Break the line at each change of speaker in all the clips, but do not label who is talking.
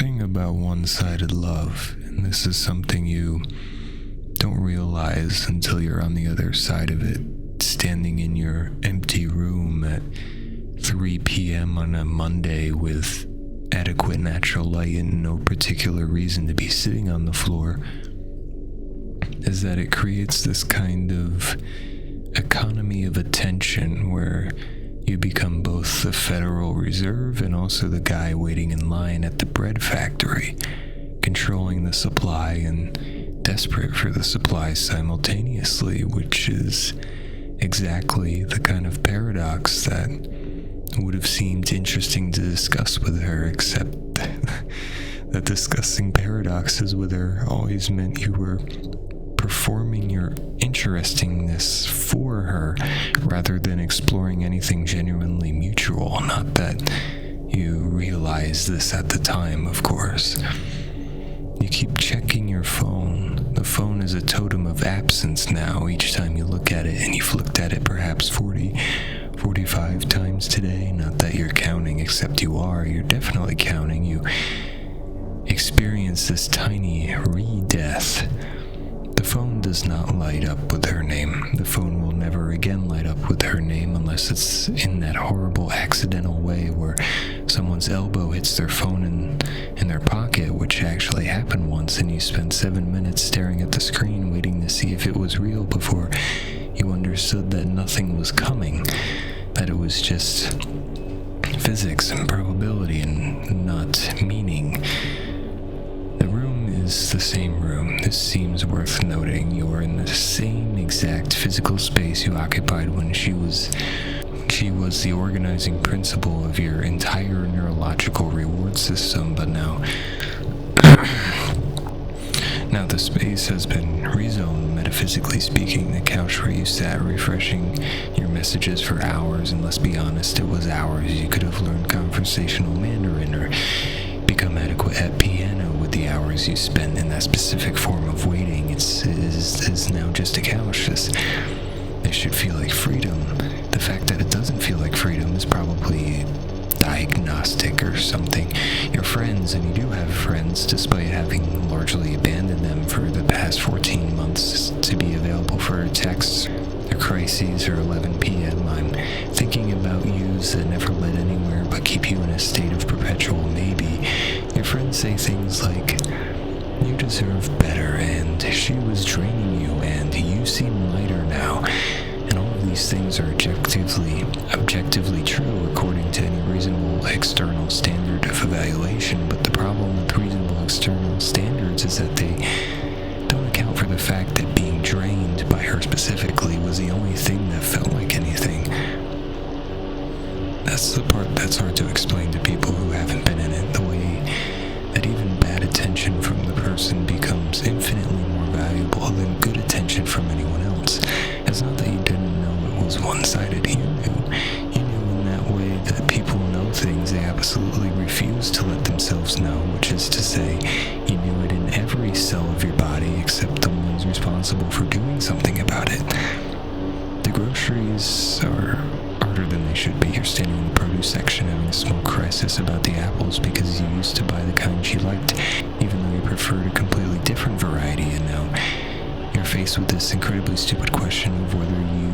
thing about one-sided love, and this is something you don't realize until you're on the other side of it, standing in your empty room at 3 p.m. on a Monday with adequate natural light and no particular reason to be sitting on the floor, is that it creates this kind of economy of attention where you become both the Federal Reserve and also the guy waiting in line at the bread factory, controlling the supply and desperate for the supply simultaneously, which is exactly the kind of paradox that would have seemed interesting to discuss with her, except that discussing paradoxes with her always meant you were performing your interestingness for her rather than exploring anything genuinely mutual. Not that you realized this at the time, of course. You keep checking your phone. The phone is a totem of absence now each time you look at it, and you've looked at it perhaps 45 times today. Not that you're counting, except you are. You're definitely counting. You experience this tiny re-death. The phone does not light up with her name. The phone will never again light up with her name unless it's in that horrible accidental way where someone's elbow hits their phone in their pocket, which actually happened once, and you spent 7 minutes staring at the screen waiting to see if it was real before you understood that nothing was coming, that it was just physics and probability and not meaning. The room is the same room. This seems worth noting. You're in the same exact physical space you occupied when she was the organizing principle of your entire neurological reward system, but now the space has been rezoned, metaphysically speaking. The couch where you sat refreshing your messages for hours, and let's be honest, it was hours. You could have learned conversational Mandarin or become adequate at piano with the hours you spent in that specific form of waiting. Is now just a couch. This should feel like freedom. The fact that it doesn't feel like freedom is probably diagnostic or something. Your friends, and you do have friends, despite having largely abandoned them for the past 14 months to be available for texts or crises or 11 p.m. I'm thinking about yous that never led anywhere but keep you in a state of perpetual maybe. Your friends say things like, you deserve better, and she was draining you, and you seem lighter now. And all of these things are objectively true according to any reasonable external standard of evaluation, but the problem with reasonable external standards is that they don't account for the fact that being drained by her specifically was the only thing that felt like anything. That's the part that's hard to explain to people who haven't been in it, the way that even bad attention from the person becomes infinitely more valuable than good attention from anyone else. It's not that you didn't know it was one-sided. You knew in that way that people know things they absolutely refuse to let themselves know, which is to say, you knew it in every cell of your body except the ones responsible for doing something about it. The groceries are harder than they should be. You're standing in the produce section having a small crisis about the apples because you used to buy the kind she liked, even though you preferred a completely different variety, and now you're faced with this incredibly stupid question of whether you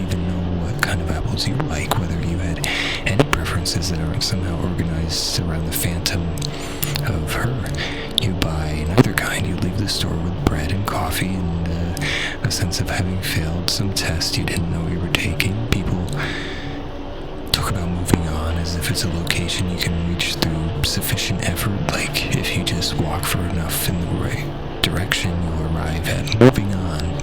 even know what kind of apples you like, whether you had any preferences that aren't somehow organized around the phantom of her. You buy neither kind. You leave the store with bread and coffee and a sense of having failed some test you didn't know you were taking. People talk about moving on as if it's a location you can reach through sufficient effort, like if you just walk for enough in the right direction, you'll arrive at moving on.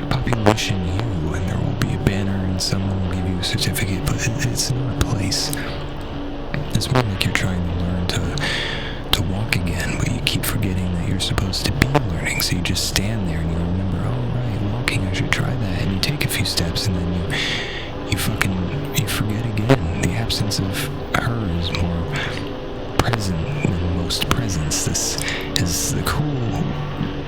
Population U, and there will be a banner and someone will give you a certificate, but it's not a place. It's more like you're trying to learn to walk again, but you keep forgetting that you're supposed to be learning, so you just stand there and you remember, oh right, walking, I should try that, and you take a few steps and then you forget again. The absence of her is more present than most presence. This is the cool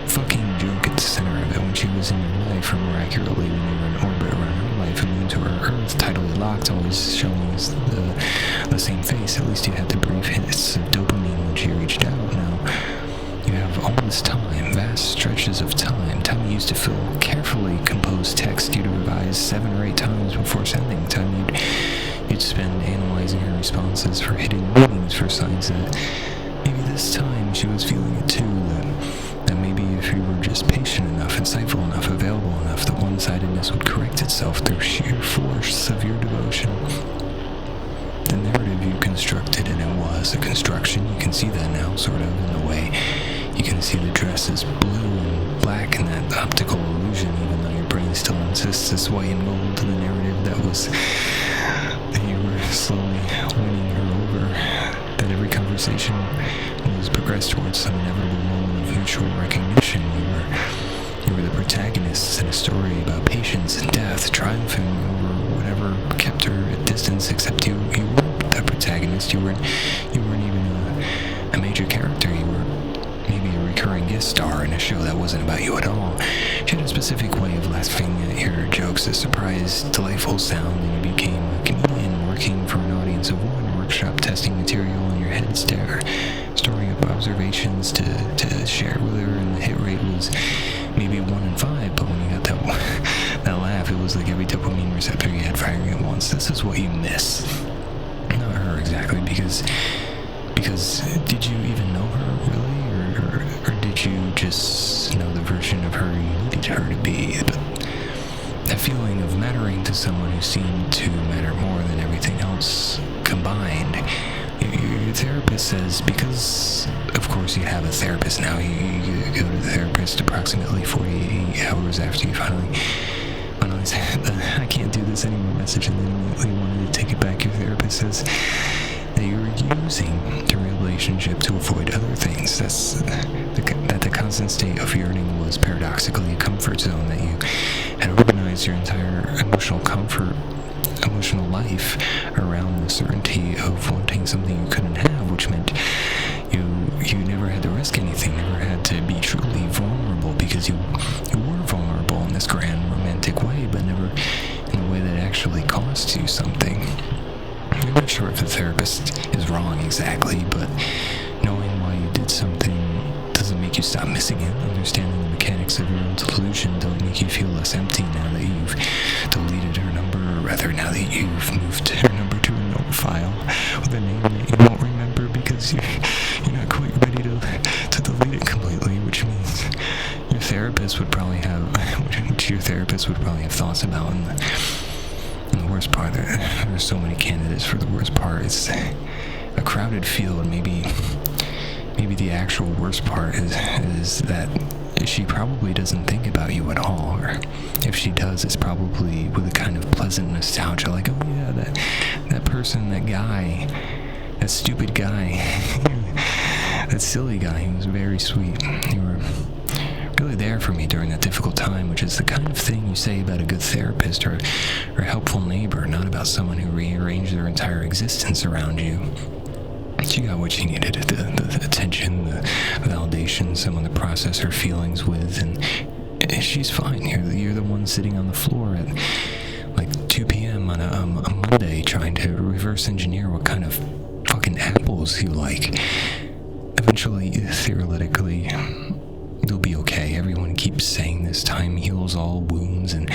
fucking joke at the center of it. When she was in your life, or more accurately, when you were in orbit around her life and into her Earth, tidally locked, always showing us the same face. At least you had the brief hits of dopamine when she reached out. Now, you have all this time, vast stretches of time you used to fill carefully composed text you'd revise 7 or 8 times before sending, time you'd spend analyzing her responses for hidden meanings, for signs that maybe this time she was feeling it too, that maybe if you were just patient enough, insightful enough, available enough, the one-sidedness would correct itself through sheer force of your devotion. The narrative you constructed, and it was a construction, you can see that now, sort of, in the way you can see the dress is blue and black in that optical illusion, even though your brain still insists it's white and gold to the narrative that you were slowly winning her over, that every conversation was progressed towards some inevitable moment of mutual recognition. You were the protagonists in a story about patience and death, triumphing over whatever kept her at distance, except you weren't that protagonist. You weren't even a major character. You were maybe a recurring guest star in a show that wasn't about you at all. She had a specific way of laughing at your jokes, a surprise, delightful sound, and you became a comedian working for an audience of one, workshop testing material in your head, storing up observations to share with her, and the hit rate was maybe 1 in 5, but when you got that laugh, it was like every dopamine receptor you had firing at once. This is what you miss. Not her exactly, because did you even know her really, or did you just know the version of her you needed her to be? But that feeling of mattering to someone who seemed to matter more than everything else combined. Your therapist says, because of course you have a therapist now, you go to the therapist approximately 48 hours after you finally said, I can't do this anymore message, and then immediately wanted to take it back. Your therapist says that you were using the relationship to avoid other things. That the constant state of yearning was paradoxically a comfort zone, that you had organized your entire emotional life around the certainty of wanting something you couldn't have, which meant you never had to risk anything, never had to be truly vulnerable, because you were vulnerable in this grand romantic way, but never in a way that actually costs you something. I'm not sure if the therapist is wrong exactly, but knowing why you did something doesn't make you stop missing it. Understanding the mechanics of your own delusion don't make you feel less empty now that you've deleted her number, or rather now that you've moved her number to a note file with a name that you won't remember because you're not quite ready to delete it completely, which means your therapist would probably have thoughts about. And the worst part, there's so many candidates for the worst part. It's a crowded field. Maybe the actual worst part is that she probably doesn't think about you at all, or if she does, it's probably with a kind of pleasant nostalgia, like, oh yeah, that person, that guy, that stupid guy, that silly guy, he was very sweet. You were really there for me during that difficult time, which is the kind of thing you say about a good therapist or a helpful neighbor, not about someone who rearranged their entire existence around you. She got what she needed, the attention, the validation, someone to process her feelings with, and she's fine. You're the one sitting on the floor at like 2 p.m. on a Monday trying to reverse engineer what kind of fucking apples you like. Eventually, theoretically, you'll be okay. Everyone keeps saying this time heals all wounds, and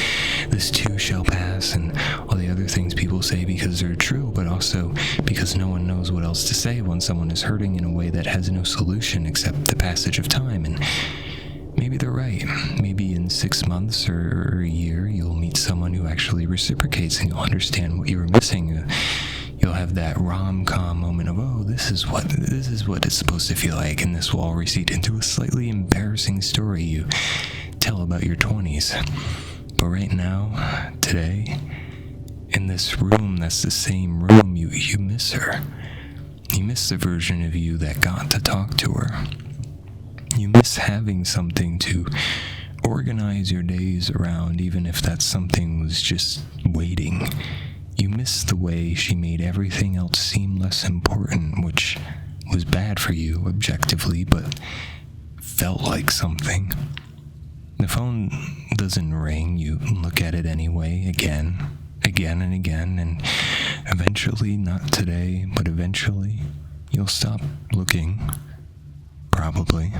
this too shall pass, and all the other things people say because they're true, but also because no one knows what else to say when someone is hurting in a way that has no solution except the passage of time. And maybe they're right. Maybe in 6 months or a year, you'll meet someone who actually reciprocates, and you'll understand what you were missing. You'll have that rom-com moment of, oh, this is what it's supposed to feel like, and this will all recede into a slightly embarrassing story you tell about your 20s. But right now, today, in this room that's the same room, you miss her. You miss the version of you that got to talk to her. You miss having something to organize your days around, even if that something was just waiting. You miss the way she made everything else seem less important, which was bad for you objectively, but felt like something. The phone doesn't ring. You look at it anyway, again and again, and eventually, not today, but eventually, you'll you'll stop looking, probably.